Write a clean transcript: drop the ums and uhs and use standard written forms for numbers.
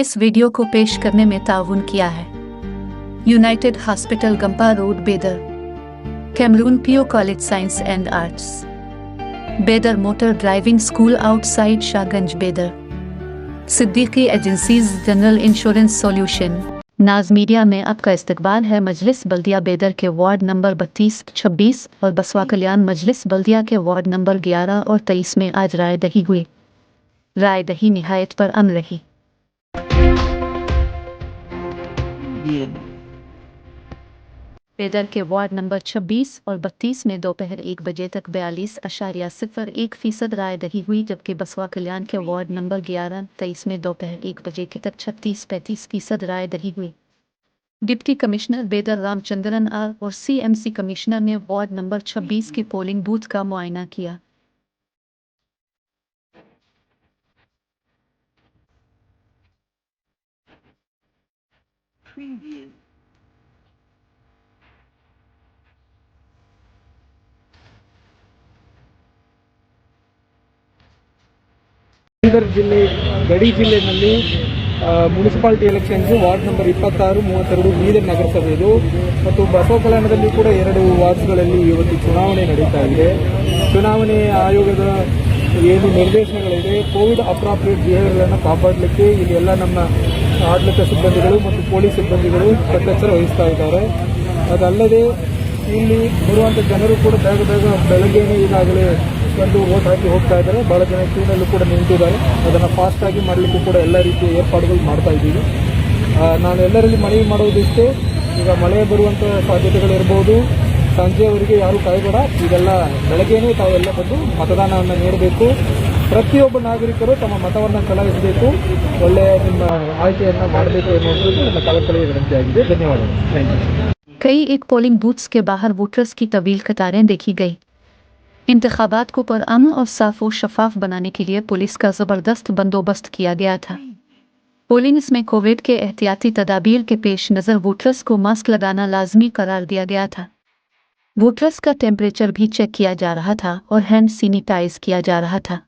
इस वीडियो को पेश करने में ताउन किया है united hospital Gumpa road Bidar, कैमरून पीओ college science and arts, Bidar motor driving school outside Shahganj Bidar, Siddiqui agencies general insurance solution. Naaz media में आपका इस्तकबाल है। मजलिस बल्दिया बेदर के वार्ड नंबर 32, 26 और बसवाकल्यान मजलिस बल्दिया के वार्ड नंबर 11 और 23 में आज राय दही हुई। राय दही नहैयत परामन रही। बेदर के वार्ड नंबर 26 और 32 में दोपहर 1 बजे तक 42.01% राय दही हुई, जबकि बसवाकल्यान के वार्ड नंबर 11, 23 में दोपहर 1 बजे तक 36-35% राय दही हुई। डिप्टी कमिश्नर बेदर राम चंद्रन और CMC कमिश्नर ने वार्ड नंबर 26 की पोलिंग बूथ का मुआयना किया। ಬೀದರ್ ಜಿಲ್ಲೆ ಗಡಿ ಜಿಲ್ಲೆಯಲ್ಲಿ municipality elections ward number 26, 32 Bidar ನಗರಸಭೆದು ಮತ್ತು ಬಸವಕಲ್ಯಾಣದಲ್ಲಿ ಕೂಡ 2 ವಾರ್ಡ್ಸ್ಗಳಲ್ಲಿ ಇವತ್ತು ಚುನಾವಣೆ ನಡೀತಾ ಇದೆ. ಚುನಾವಣೆ ಆಯೋಗದ ಏನು ನಿರ್ದೇಶನಗಳಿದೆ, ಕೋವಿಡ್ ಅಪ್ರಾಪ್ರಿಯೇಟ್ ಬಿಹೇವಿಯರ್ಗಳನ್ನು ಕಾಪಾಡಲಿಕ್ಕೆ ಇಲ್ಲಿ ಎಲ್ಲ ನಮ್ಮ ಆಡಳಿತ ಸಿಬ್ಬಂದಿಗಳು ಮತ್ತು ಪೊಲೀಸ್ ಸಿಬ್ಬಂದಿಗಳು ಕಟ್ಟೆಚ್ಚರ ವಹಿಸ್ತಾ ಇದ್ದಾರೆ. ಅದಲ್ಲದೆ ಇಲ್ಲಿ ಬರುವಂಥ ಜನರು ಕೂಡ ಬೇಗ ಬೆಳಗ್ಗೆನೇ ಈಗಾಗಲೇ ಬಂದು ವೋಟ್ ಹಾಕಿ ಹೋಗ್ತಾ ಇದ್ದಾರೆ. ಭಾಳ ಜನ ಕ್ಯೂನಲ್ಲೂ ಕೂಡ ನಿಂತಿದ್ದಾರೆ. ಅದನ್ನು ಫಾಸ್ಟಾಗಿ ಮಾಡಲಿಕ್ಕೂ ಕೂಡ ಎಲ್ಲ ರೀತಿಯ ಏರ್ಪಾಡುಗಳು ಮಾಡ್ತಾ ಇದ್ದೀವಿ. ನಾನು ಎಲ್ಲರಲ್ಲಿ ಮನವಿ ಮಾಡೋದಿಷ್ಟೇ, ಈಗ ಮಳೆ ಬರುವಂಥ ಸಾಧ್ಯತೆಗಳಿರ್ಬೋದು. ಸಂಜೆಯವರೆಗೆ ಯಾರೂ ಕಾಯಬೇಡ, ಇದೆಲ್ಲ ಬೆಳಗ್ಗೆನೇ ತಾವೆಲ್ಲ ಬಂದು ಮತದಾನವನ್ನು ನೀಡಬೇಕು. ಪ್ರತಿಯೊಬ್ಬ ನಾಗರಿಕರು ತಮ್ಮ ಮತವನ್ನು ಚಲಾಯಿಸಬೇಕು, ಒಳ್ಳೆಯ ನಿಮ್ಮ ಆಯ್ಕೆಯನ್ನು ಮಾಡಬೇಕು ಎನ್ನುವುದು ನನ್ನ ಕಳಕಳಿಯ ವಿನಂತಿಯಾಗಿದೆ. ಧನ್ಯವಾದಗಳು. Thank you. कई एक पोलिंग बूथ्स के बाहर वोटर्स की तवील कतारें देखी गई। इंतखाबात को परामन और साफ और शफाफ बनाने के लिए पुलिस का जबरदस्त बंदोबस्त किया गया था। पोलिंग्स में कोविड के एहतियाती तदाबीर के पेश नज़र वोटर्स को मास्क लगाना लाजमी करार दिया गया था। वोटर्स का टेम्परेचर भी चेक किया जा रहा था और हैंड सैनिटाइज किया जा रहा था।